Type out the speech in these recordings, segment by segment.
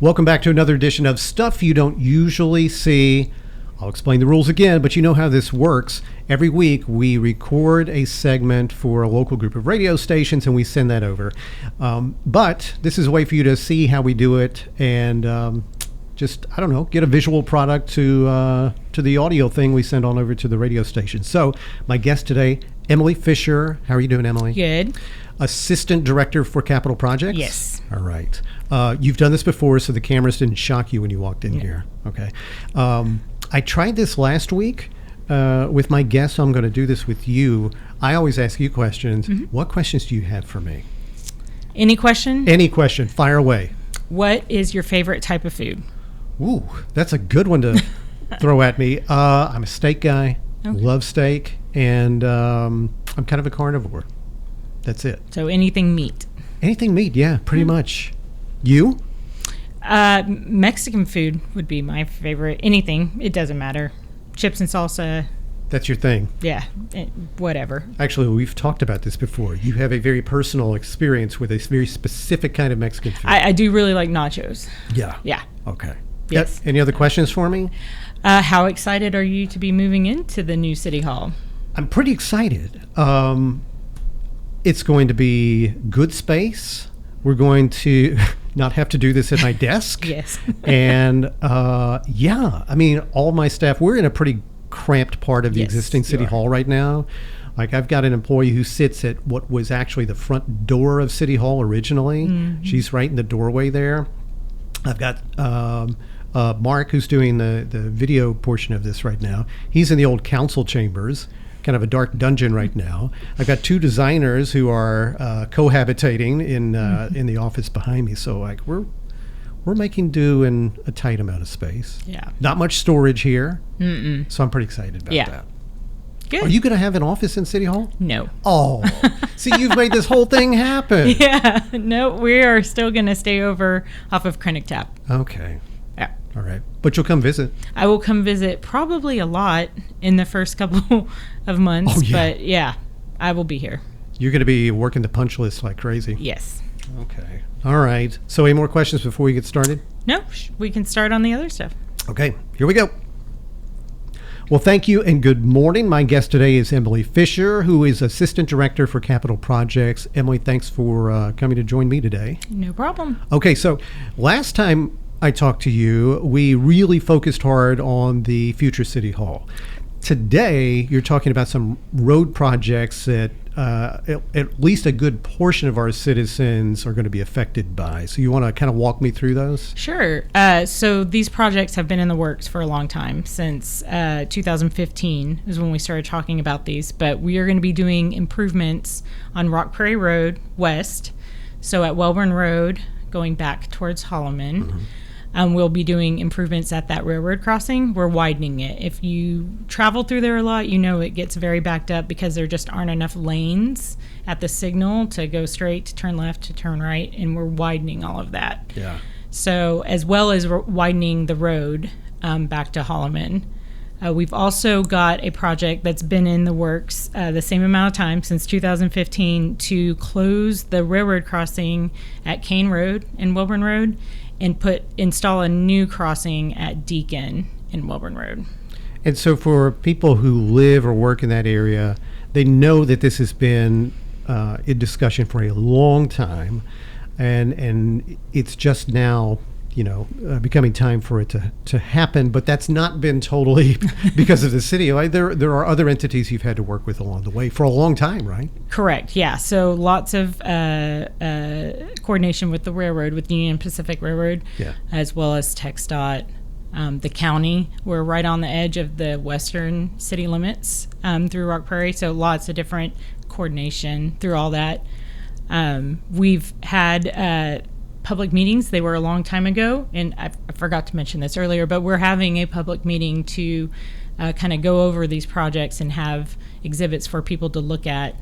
Welcome back to another edition of Stuff You Don't Usually See. I'll explain the rules again, but you know how this works. Every week we record a segment for a local group of radio stations and we send that over. But this is a way for you to see how we do it and just, I don't know, get a visual product to the audio thing we send on over to the radio station. So my guest today, Emily Fisher. How are you doing, Emily? Good. Assistant Director for Capital Projects? Yes. All right. You've done this before, so the cameras didn't shock you when you walked in here. Okay. I tried this last week with my guest, so I'm going to do this with you. I always ask you questions. Mm-hmm. What questions do you have for me? Any question? Any question. Fire away. What is your favorite type of food? Ooh, that's a good one to throw at me. I'm a steak guy. Okay. Love steak. And I'm kind of a carnivore. That's it. So anything meat? Anything meat, yeah, pretty much. You? Mexican food would be my favorite. Anything. It doesn't matter. Chips and salsa. That's your thing? Yeah, whatever. Actually, we've talked about this before. You have a very personal experience with a very specific kind of Mexican food. I do really like nachos. Yeah? Yeah. Okay. Yes. Any other questions for me? How excited are you to be moving into the new City Hall? I'm pretty excited. It's going to be good space. We're going to not have to do this at my desk. Yes. And yeah, I mean, all my staff, we're in a pretty cramped part of the existing City Hall right now. Like I've got an employee who sits at what was actually the front door of City Hall originally. Mm-hmm. She's right in the doorway there. I've got Mark, who's doing the video portion of this right now. He's in the old council chambers. Kind of a dark dungeon right now. I've got two designers who are cohabitating in the office behind me. So like we're making do in a tight amount of space. Yeah. Not much storage here. Mm-mm. So I'm pretty excited about that. Good. Are you going to have an office in City Hall? No. Oh, see, you've made this whole thing happen. Yeah. No, we are still going to stay over off of Krennic Tap. Okay. Yeah. All right. But you'll come visit. I will come visit probably a lot in the first couple of months. Oh, yeah. But yeah, I will be here. You're going to be working the punch list like crazy. Yes. Okay. All right. So any more questions before we get started? No, we can start on the other stuff. Okay. Here we go. Well, thank you and good morning. My guest today is Emily Fisher, who is Assistant Director for Capital Projects. Emily, thanks for coming to join me today. No problem. Okay. So last time I talked to you, we really focused hard on the future City Hall. Today, you're talking about some road projects that at least a good portion of our citizens are going to be affected by. So you want to kind of walk me through those? Sure. So these projects have been in the works for a long time. Since 2015 is when we started talking about these. But we are going to be doing improvements on Rock Prairie Road West. So at Welborn Road, going back towards Holloman. Mm-hmm. We'll be doing improvements at that railroad crossing. We're widening it. If you travel through there a lot, you know it gets very backed up because there just aren't enough lanes at the signal to go straight, to turn left, to turn right, and we're widening all of that. Yeah. So as well as widening the road back to Holloman. We've also got a project that's been in the works the same amount of time, since 2015, to close the railroad crossing at Kane Road and Welborn Road and install a new crossing at Deacon and Welborn Road. And so for people who live or work in that area, they know that this has been in discussion for a long time, and it's just now, becoming time for it to happen. But that's not been totally because of the city. Like there are other entities you've had to work with along the way for a long time, right? Correct. Yeah. So lots of coordination with the railroad, with Union Pacific Railroad, as well as TxDOT, the county. We're right on the edge of the western city limits through Rock Prairie. So lots of different coordination through all that. We've had public meetings. They were a long time ago, and I forgot to mention this earlier, but we're having a public meeting to kind of go over these projects and have exhibits for people to look at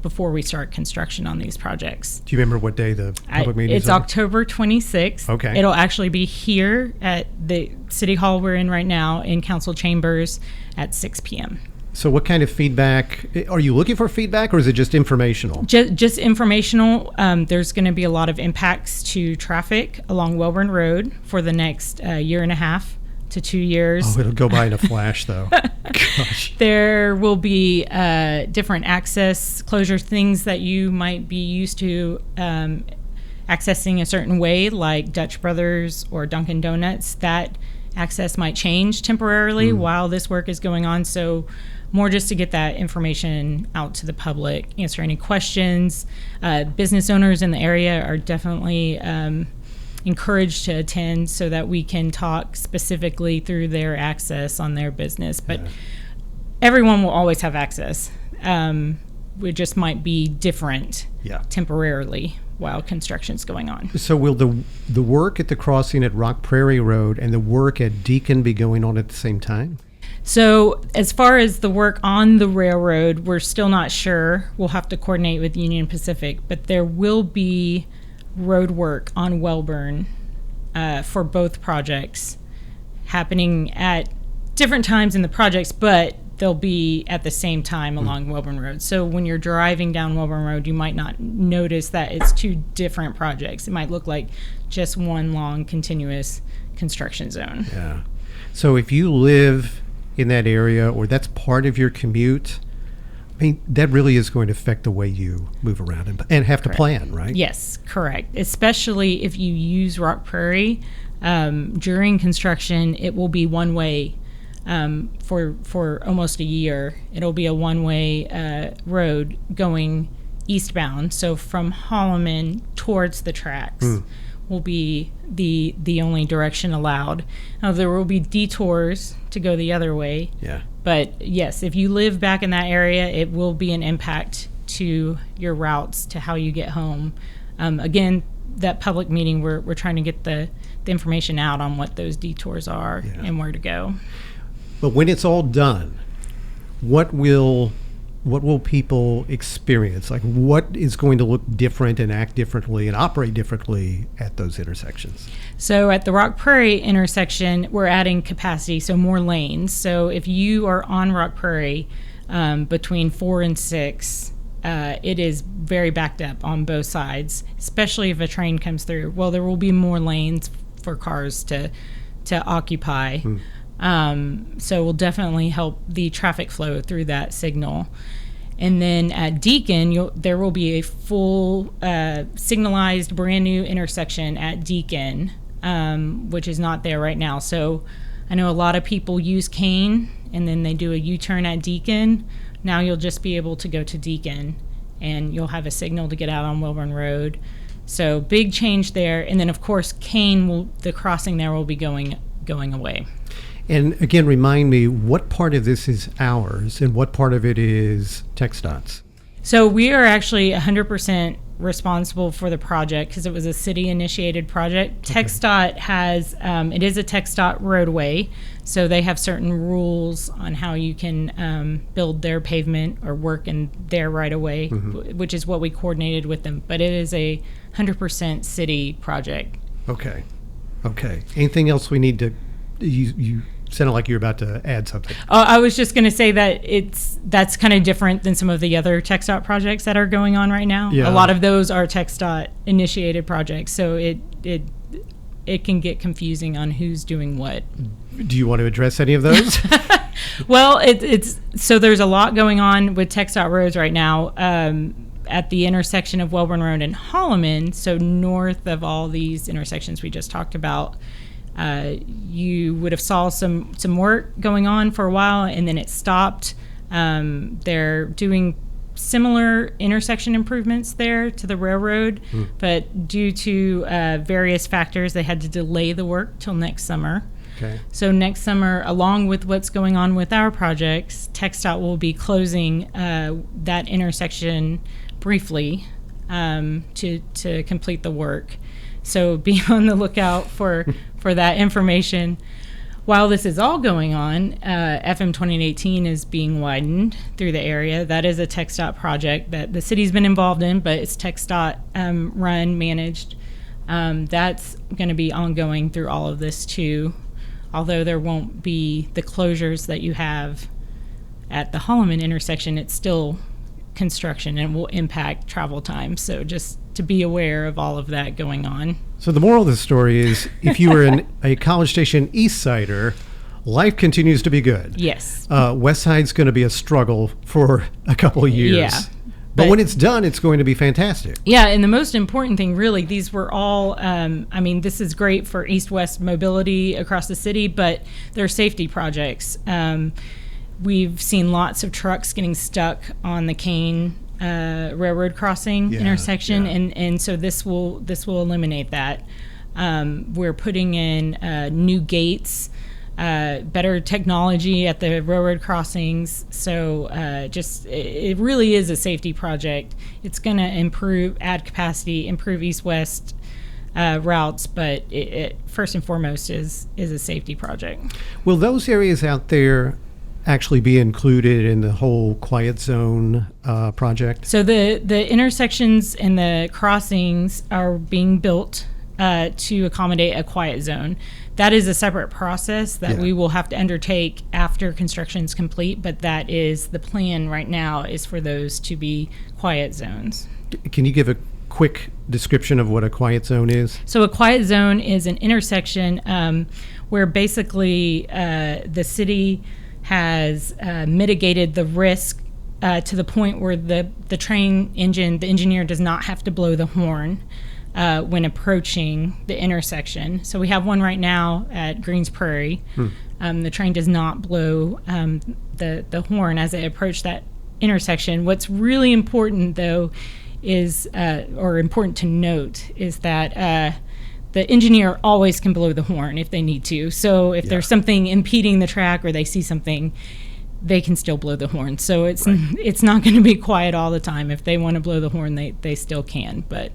before we start construction on these projects. Do you remember what day the public meeting is? It's October 26th. Okay. It'll actually be here at the City Hall we're in right now in Council Chambers at 6 p.m. So what kind of feedback? Are you looking for feedback, or is it just informational? Just informational. There's going to be a lot of impacts to traffic along Welborn Road for the next year and a half to 2 years. Oh, it'll go by in a flash, though. Gosh. There will be different access closures, things that you might be used to accessing a certain way, like Dutch Brothers or Dunkin' Donuts. That access might change temporarily while this work is going on. So more just to get that information out to the public, answer any questions. Business owners in the area are definitely encouraged to attend so that we can talk specifically through their access on their business. But everyone will always have access. It just might be different temporarily while construction's going on. So will the work at the crossing at Rock Prairie Road and the work at Deacon be going on at the same time? So as far as the work on the railroad, we're still not sure. We'll have to coordinate with Union Pacific, but there will be road work on Welborn for both projects happening at different times in the projects, but they'll be at the same time along Welborn Road. So when you're driving down Welborn Road, you might not notice that it's two different projects. It might look like just one long continuous construction zone. Yeah. So if you live in that area, or that's part of your commute, I mean, that really is going to affect the way you move around and have to plan, right? Yes, correct. Especially if you use Rock Prairie during construction, it will be one way for almost a year. It'll be a one-way road going eastbound. So from Holloman towards the tracks will be the only direction allowed. Now there will be detours to go the other way. Yeah. But yes, if you live back in that area, it will be an impact to your routes, to how you get home. Again, that public meeting, we're trying to get the information out on what those detours are and where to go. But when it's all done, what will people experience? Like, what is going to look different and act differently and operate differently at those intersections? So at the Rock Prairie intersection, we're adding capacity, so more lanes. So if you are on Rock Prairie between 4 and 6, it is very backed up on both sides, especially if a train comes through. Well, there will be more lanes for cars to occupy. So we'll definitely help the traffic flow through that signal. And then at Deacon, there will be a full signalized brand new intersection at Deacon, which is not there right now. So I know a lot of people use Kane and then they do a U-turn at Deacon. Now you'll just be able to go to Deacon and you'll have a signal to get out on Welborn Road. So big change there. And then of course Kane the crossing there will be going away. And again, remind me, what part of this is ours and what part of it is TxDOT's? So we are actually 100% responsible for the project because it was a city-initiated project. Okay. TxDOT has, it is a TxDOT roadway, so they have certain rules on how you can build their pavement or work in their right-of-way, which is what we coordinated with them. But it is a 100% city project. Okay. Anything else we need to... You sounded like you were about to add something. I was just going to say that that's kind of different than some of the other TxDOT projects that are going on right now. Yeah. A lot of those are TxDOT initiated projects, so it can get confusing on who's doing what. Do you want to address any of those? Well, it's so there's a lot going on with TxDOT roads right now. At the intersection of Welborn Road and Holloman, so north of all these intersections we just talked about. You would have saw some work going on for a while and then it stopped. They're doing similar intersection improvements there to the railroad, but due to various factors, they had to delay the work till next summer. Okay. So next summer, along with what's going on with our projects, TxDOT will be closing that intersection briefly to complete the work. So be on the lookout for that information. While this is all going on, FM 2018 is being widened through the area. That is a TxDOT project that the city's been involved in, but it's TxDOT run, managed. That's going to be ongoing through all of this too, although there won't be the closures that you have at the Holloman intersection, it's still construction and will impact travel time. So just to be aware of all of that going on. So the moral of the story is, if you were a College Station East Sider, life continues to be good. Yes. West Side's going to be a struggle for a couple of years. Yeah. But when it's done, it's going to be fantastic. Yeah, and the most important thing, really, these were all, this is great for east-west mobility across the city, but they're safety projects. We've seen lots of trucks getting stuck on the Kane railroad crossing intersection, and so this will eliminate that. We're putting in new gates, better technology at the railroad crossings. So it really is a safety project. It's going to add capacity, improve east-west routes, but it first and foremost is a safety project. Will those areas out there actually be included in the whole quiet zone project? So the intersections and the crossings are being built to accommodate a quiet zone. That is a separate process that we will have to undertake after construction is complete, but that is the plan right now, is for those to be quiet zones. Can you give a quick description of what a quiet zone is? So a quiet zone is an intersection where basically the city has mitigated the risk to the point where the train engine, the engineer does not have to blow the horn when approaching the intersection. So we have one right now at Greens Prairie. The train does not blow the horn as it approaches that intersection. What's really important, though, is or important to note, is that the engineer always can blow the horn if they need to. So if there's something impeding the track or they see something, they can still blow the horn. So it's not going to be quiet all the time. If they want to blow the horn, they still can. But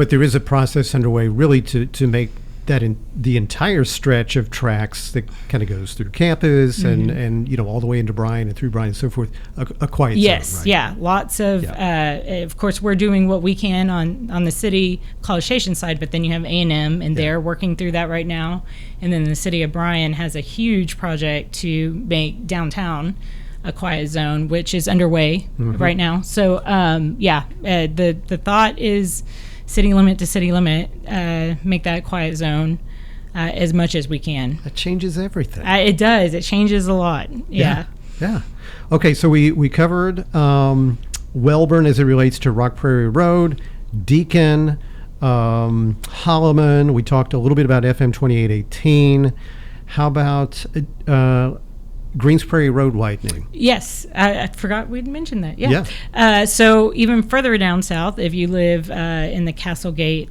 there is a process underway really to make that the entire stretch of tracks that kind of goes through campus and all the way into Bryan and through Bryan and so forth, a quiet zone, right? Yeah, lots of of course we're doing what we can on the city College Station side, but then you have A&M and they're working through that right now, and then the city of Bryan has a huge project to make downtown a quiet zone, which is underway right now. So the thought is city limit to city limit, make that a quiet zone as much as we can. That changes everything. It does. It changes a lot. Yeah. Okay, so we covered Wellborn as it relates to Rock Prairie Road, Deacon, Holloman. We talked a little bit about FM 2818. How about Greens Prairie Road widening? Yes, I forgot we'd mentioned that. Yeah. So even further down south, if you live in the Castlegate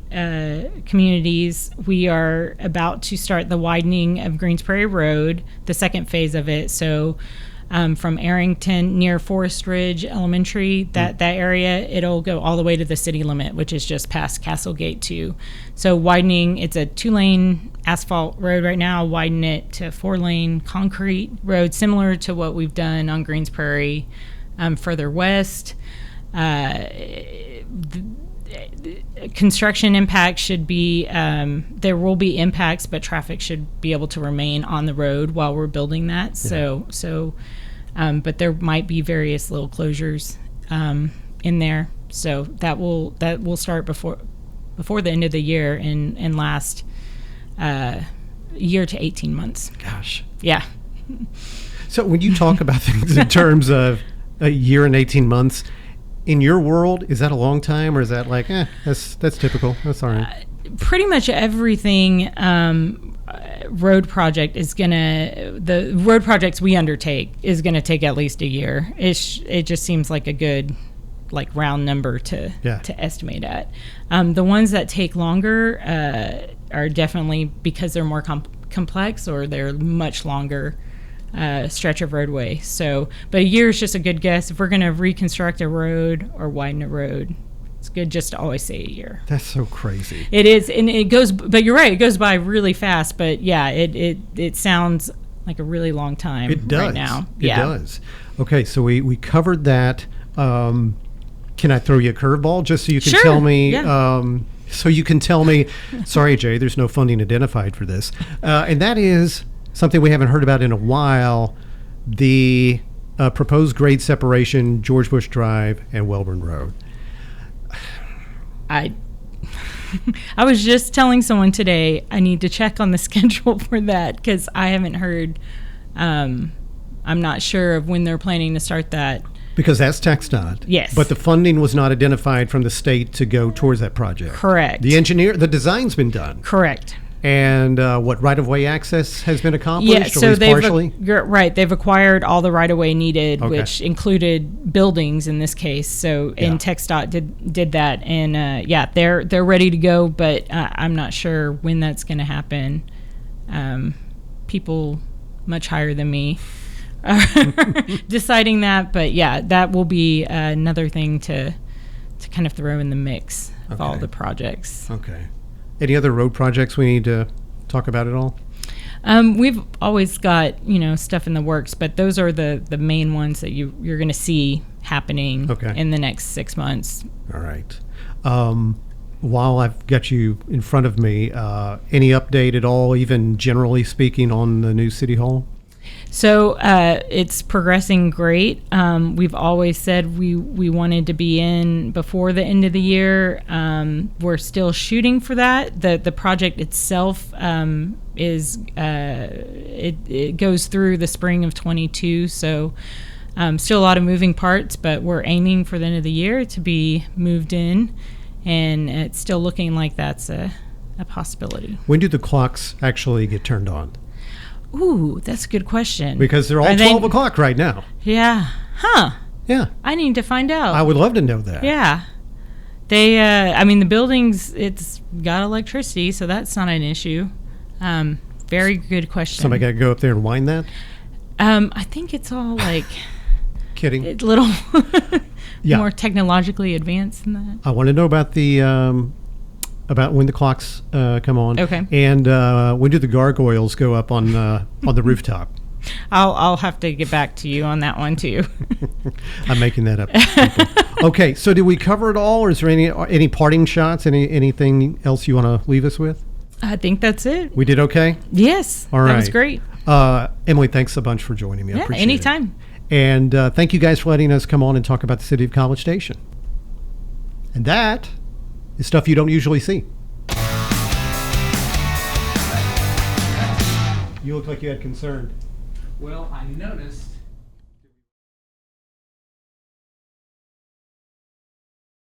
communities, we are about to start the widening of Greens Prairie Road, the second phase of it. So from Arrington near Forest Ridge Elementary, that area, it'll go all the way to the city limit, which is just past Castlegate 2. So widening, it's a 2-lane asphalt road right now, widen it to 4-lane concrete road, similar to what we've done on Greens Prairie further west. Construction impact should be, there will be impacts, but traffic should be able to remain on the road while we're building that. But there might be various little closures in there. So that will start before the end of the year and last year to 18 months. Gosh. Yeah. So when you talk about things in terms of a year and 18 months, in your world, is that a long time, or is that like, that's typical? That's all right. Pretty much everything road project is the road projects we undertake is gonna take at least a year. It just seems like a good round number to estimate at. The ones that take longer are definitely because they're more complex, or they're much longer stretch of roadway. So, but a year is just a good guess. If we're going to reconstruct a road or widen a road, it's good just to always say a year. That's so crazy. It is, and it goes. But you're right, it goes by really fast. But yeah, it sounds like a really long time. It does right now. It does. Okay, so we covered that. Can I throw you a curveball just so you can tell me? Yeah. So you can tell me. Sorry, Jay, there's no funding identified for this, and that is something we haven't heard about in a while, the proposed grade separation, George Bush Drive and Welborn Road. I was just telling someone today I need to check on the schedule for that because I haven't heard. I'm not sure of when they're planning to start that. Because that's TxDOT. Yes. But the funding was not identified from the state to go towards that project. Correct. The design's been done. Correct. And what right-of-way access has been accomplished, Yeah, so at least partially? Right. They've acquired all the right-of-way needed, which included buildings in this case. So, and TxDOT did that. And, they're ready to go, but I'm not sure when that's going to happen. People much higher than me are deciding that. But, that will be another thing to kind of throw in the mix of all the projects. Okay. Any other road projects we need to talk about at all? We've always got, stuff in the works, but those are the main ones that you're going to see happening in the next 6 months. All right. While I've got you in front of me, any update at all, even generally speaking, on the new City Hall? So it's progressing great. We've always said we wanted to be in before the end of the year. We're still shooting for that. The project itself is it goes through the spring of 22. So still a lot of moving parts, but we're aiming for the end of the year to be moved in, and it's still looking like that's a possibility. When do the clocks actually get turned on? Ooh, that's a good question. Because they're all 12 o'clock right now. Yeah. Huh. Yeah. I need to find out. I would love to know that. Yeah. They, the buildings, it's got electricity, so that's not an issue. Very good question. Somebody got to go up there and wind that? I think it's all like... Kidding. A little more technologically advanced than that. I want to know about about when the clocks come on. Okay. And when do the gargoyles go up on the rooftop? I'll have to get back to you on that one too. I'm making that up. Okay, so did we cover it all, or is there any parting shots? Anything else you want to leave us with? I think that's it. We did okay? Yes. All right. That was great. Emily, thanks a bunch for joining me. I appreciate anytime. it. And thank you guys for letting us come on and talk about the city of College Station. And that is stuff you don't usually see. You look like you had concern. Well, I noticed